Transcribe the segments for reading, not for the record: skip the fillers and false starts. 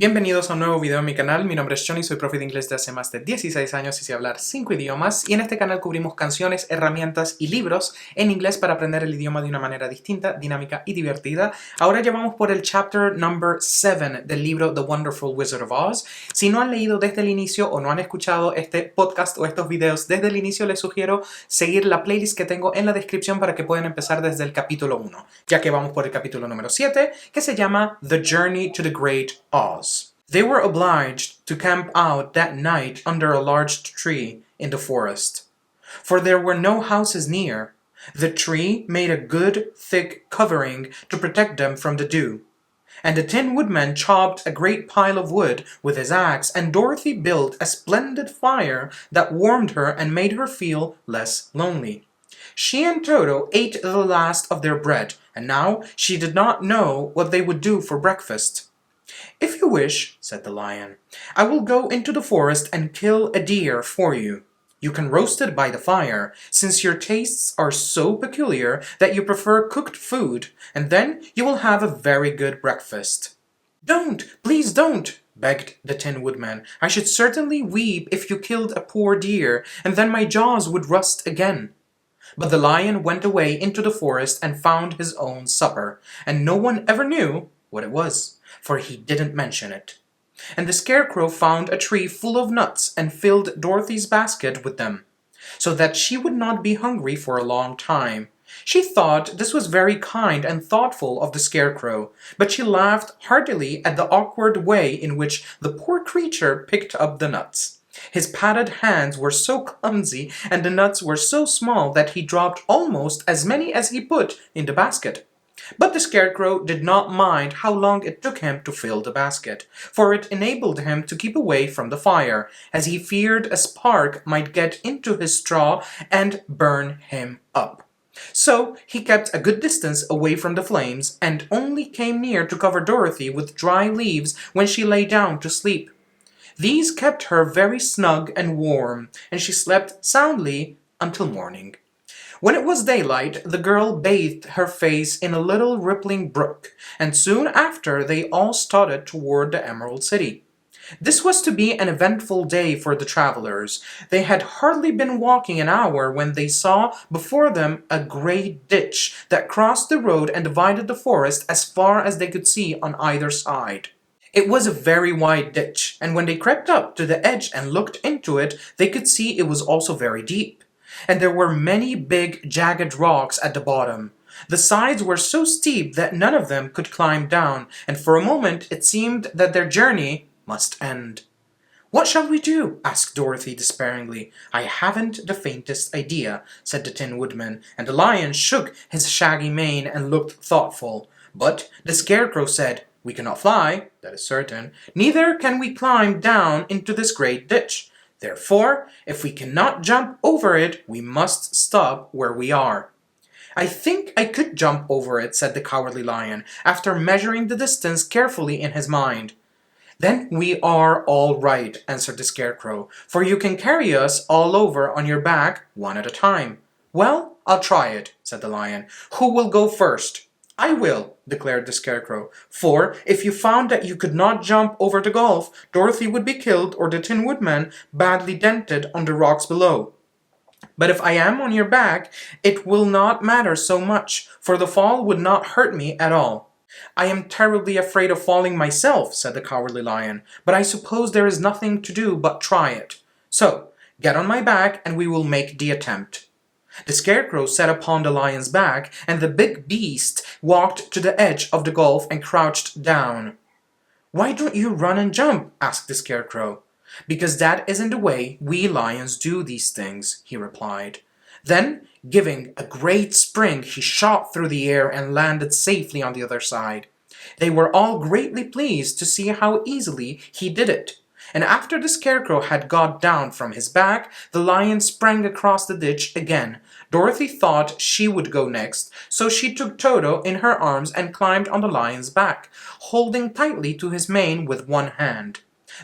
Bienvenidos a un nuevo video en mi canal. Mi nombre es Johnny, soy profe de inglés de hace más de 16 años y sé hablar 5 idiomas. Y en este canal cubrimos canciones, herramientas y libros en inglés para aprender el idioma de una manera distinta, dinámica y divertida. Ahora ya vamos por el chapter number 7 del libro The Wonderful Wizard of Oz. Si no han leído desde el inicio o no han escuchado este podcast o estos videos desde el inicio, les sugiero seguir la playlist que tengo en la descripción para que puedan empezar desde el capítulo 1, ya que vamos por el capítulo número 7, que se llama The Journey to the Great Oz. They were obliged to camp out that night under a large tree in the forest, for there were no houses near. The tree made a good thick covering to protect them from the dew, and the Tin Woodman chopped a great pile of wood with his axe, and Dorothy built a splendid fire that warmed her and made her feel less lonely. She and Toto ate the last of their bread, and now she did not know what they would do for breakfast. "If you wish," said the lion, "I will go into the forest and kill a deer for you. You can roast it by the fire, since your tastes are so peculiar that you prefer cooked food, and then you will have a very good breakfast." "Don't, please don't," begged the Tin Woodman. "I should certainly weep if you killed a poor deer, and then my jaws would rust again." But the lion went away into the forest and found his own supper, and no one ever knew what it was, for he didn't mention it. And the Scarecrow found a tree full of nuts and filled Dorothy's basket with them, so that she would not be hungry for a long time. She thought this was very kind and thoughtful of the Scarecrow, but she laughed heartily at the awkward way in which the poor creature picked up the nuts. His padded hands were so clumsy and the nuts were so small that he dropped almost as many as he put in the basket. But the Scarecrow did not mind how long it took him to fill the basket, for it enabled him to keep away from the fire, as he feared a spark might get into his straw and burn him up. So he kept a good distance away from the flames, and only came near to cover Dorothy with dry leaves when she lay down to sleep. These kept her very snug and warm, and she slept soundly until morning. When it was daylight, the girl bathed her face in a little rippling brook, and soon after they all started toward the Emerald City. This was to be an eventful day for the travelers. They had hardly been walking an hour when they saw before them a great ditch that crossed the road and divided the forest as far as they could see on either side. It was a very wide ditch, and when they crept up to the edge and looked into it, they could see it was also very deep. And there were many big, jagged rocks at the bottom. The sides were so steep that none of them could climb down, and for a moment it seemed that their journey must end. "What shall we do?" asked Dorothy despairingly. "I haven't the faintest idea," said the Tin Woodman, and the lion shook his shaggy mane and looked thoughtful. But the Scarecrow said, "We cannot fly, that is certain. Neither can we climb down into this great ditch. Therefore, if we cannot jump over it, we must stop where we are." "I think I could jump over it," said the Cowardly Lion, after measuring the distance carefully in his mind. "Then we are all right," answered the Scarecrow, "for you can carry us all over on your back, one at a time." "Well, I'll try it," said the Lion. "Who will go first?" "I will," declared the Scarecrow, "for if you found that you could not jump over the gulf, Dorothy would be killed or the Tin Woodman badly dented on the rocks below. But if I am on your back, it will not matter so much, for the fall would not hurt me at all." "I am terribly afraid of falling myself," said the Cowardly Lion, "but I suppose there is nothing to do but try it. So, get on my back and we will make the attempt." The Scarecrow sat upon the lion's back, and the big beast walked to the edge of the gulf and crouched down. "Why don't you run and jump?" asked the Scarecrow. "Because that isn't the way we lions do these things," he replied. Then, giving a great spring, he shot through the air and landed safely on the other side. They were all greatly pleased to see how easily he did it. And after the Scarecrow had got down from his back, the lion sprang across the ditch again. Dorothy thought she would go next, so she took Toto in her arms and climbed on the lion's back, holding tightly to his mane with one hand.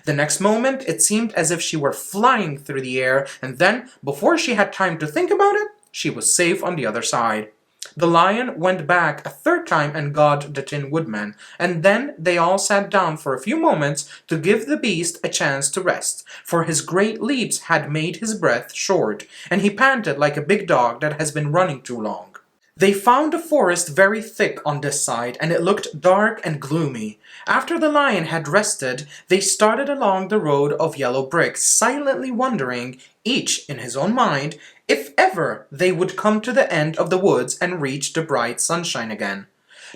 The next moment it seemed as if she were flying through the air, and then, before she had time to think about it, she was safe on the other side. The lion went back a third time and got the Tin Woodman, and then they all sat down for a few moments to give the beast a chance to rest, for his great leaps had made his breath short, and he panted like a big dog that has been running too long. They found the forest very thick on this side, and it looked dark and gloomy. After the lion had rested, they started along the road of yellow bricks, silently wondering, each in his own mind, if ever they would come to the end of the woods and reach the bright sunshine again.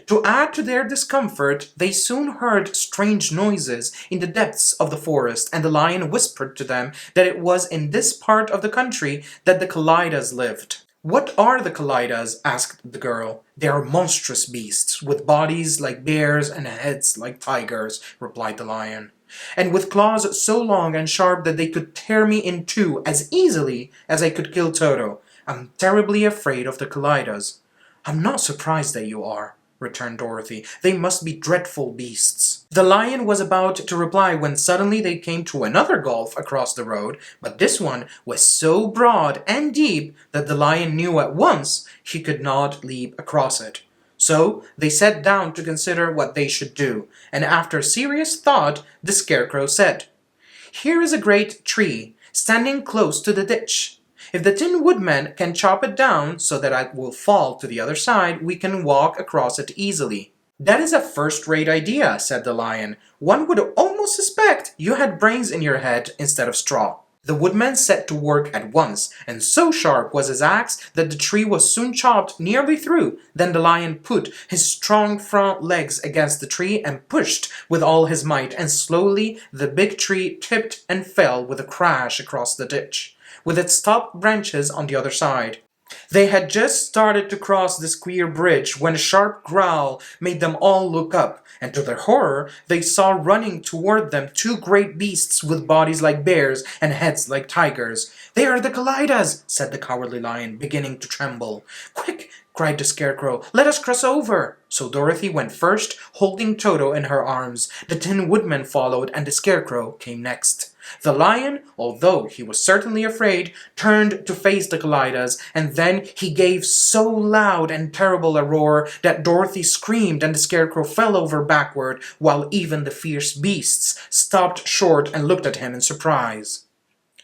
To add to their discomfort, they soon heard strange noises in the depths of the forest, and the lion whispered to them that it was in this part of the country that the Kallidas lived. "What are the Kallidas?" asked the girl. "They are monstrous beasts, with bodies like bears and heads like tigers," replied the lion, "and with claws so long and sharp that they could tear me in two as easily as I could kill Toto. I'm terribly afraid of the Kallidas." "I'm not surprised that you are," returned Dorothy. "They must be dreadful beasts." The lion was about to reply when suddenly they came to another gulf across the road, but this one was so broad and deep that the lion knew at once he could not leap across it. So they sat down to consider what they should do, and after serious thought, the Scarecrow said, "Here is a great tree, standing close to the ditch. If the Tin Woodman can chop it down so that it will fall to the other side, we can walk across it easily." "That is a first-rate idea," said the lion. "One would almost suspect you had brains in your head instead of straw." The woodman set to work at once, and so sharp was his axe that the tree was soon chopped nearly through. Then the lion put his strong front legs against the tree and pushed with all his might, and slowly the big tree tipped and fell with a crash across the ditch, with its top branches on the other side. They had just started to cross this queer bridge when a sharp growl made them all look up, and to their horror they saw running toward them two great beasts with bodies like bears and heads like tigers. "They are the Kallidas," said the Cowardly Lion, beginning to tremble. "Quick!" cried the Scarecrow. "Let us cross over!" So Dorothy went first, holding Toto in her arms. The Tin Woodman followed, and the Scarecrow came next. The lion, although he was certainly afraid, turned to face the Kallidas, and then he gave so loud and terrible a roar that Dorothy screamed and the Scarecrow fell over backward, while even the fierce beasts stopped short and looked at him in surprise.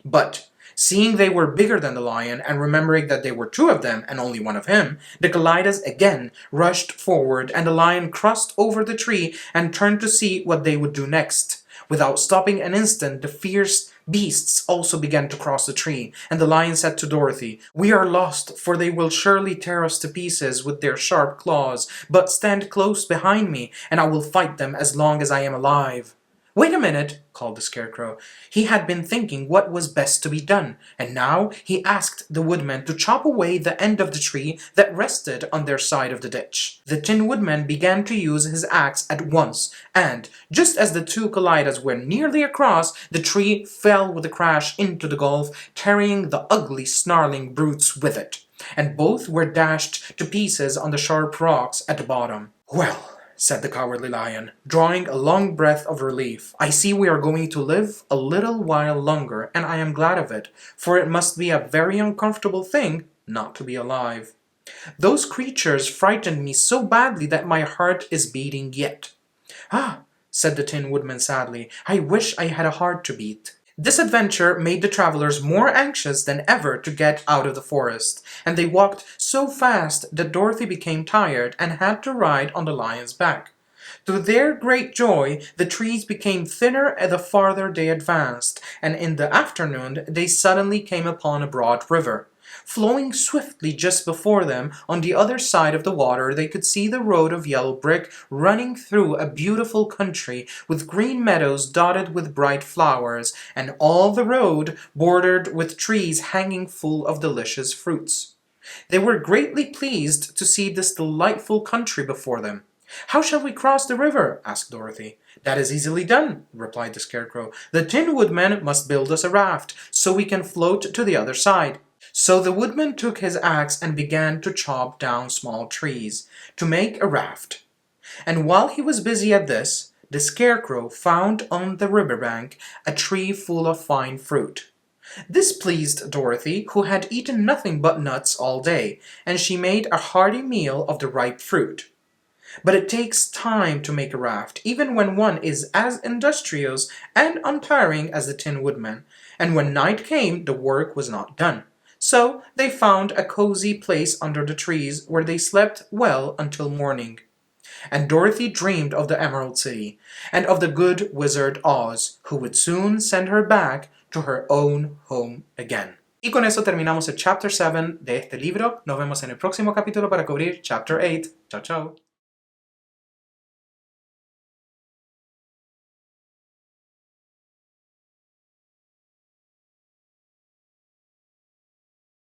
But seeing they were bigger than the lion, and remembering that there were two of them and only one of him, the Kallidas again rushed forward, and the lion crossed over the tree and turned to see what they would do next. Without stopping an instant, the fierce beasts also began to cross the tree, and the lion said to Dorothy, "We are lost, for they will surely tear us to pieces with their sharp claws, but stand close behind me, and I will fight them as long as I am alive." "Wait a minute," called the Scarecrow. He had been thinking what was best to be done, and now he asked the Woodman to chop away the end of the tree that rested on their side of the ditch. The Tin Woodman began to use his axe at once, and, just as the two Kallidas were nearly across, the tree fell with a crash into the gulf, carrying the ugly, snarling brutes with it, and both were dashed to pieces on the sharp rocks at the bottom. "Well," said the Cowardly Lion, drawing a long breath of relief, "I see we are going to live a little while longer, and I am glad of it, for it must be a very uncomfortable thing not to be alive. Those creatures frightened me so badly that my heart is beating yet." "Ah," said the Tin Woodman sadly, "I wish I had a heart to beat." This adventure made the travelers more anxious than ever to get out of the forest, and they walked so fast that Dorothy became tired and had to ride on the lion's back. To their great joy, the trees became thinner the farther they advanced, and in the afternoon they suddenly came upon a broad river. Flowing swiftly just before them, on the other side of the water, they could see the road of yellow brick running through a beautiful country with green meadows dotted with bright flowers, and all the road bordered with trees hanging full of delicious fruits. They were greatly pleased to see this delightful country before them. "How shall we cross the river?" asked Dorothy. "That is easily done," replied the Scarecrow. "The Tin Woodman must build us a raft, so we can float to the other side." So the Woodman took his axe and began to chop down small trees to make a raft. And while he was busy at this, the Scarecrow found on the riverbank a tree full of fine fruit. This pleased Dorothy, who had eaten nothing but nuts all day, and she made a hearty meal of the ripe fruit. But it takes time to make a raft, even when one is as industrious and untiring as the Tin Woodman, and when night came the work was not done. So they found a cozy place under the trees where they slept well until morning. And Dorothy dreamed of the Emerald City, and of the good wizard Oz, who would soon send her back to her own home again. Y con eso terminamos el chapter 7 de este libro. Nos vemos en el próximo capítulo para cubrir chapter 8. Chao, chao.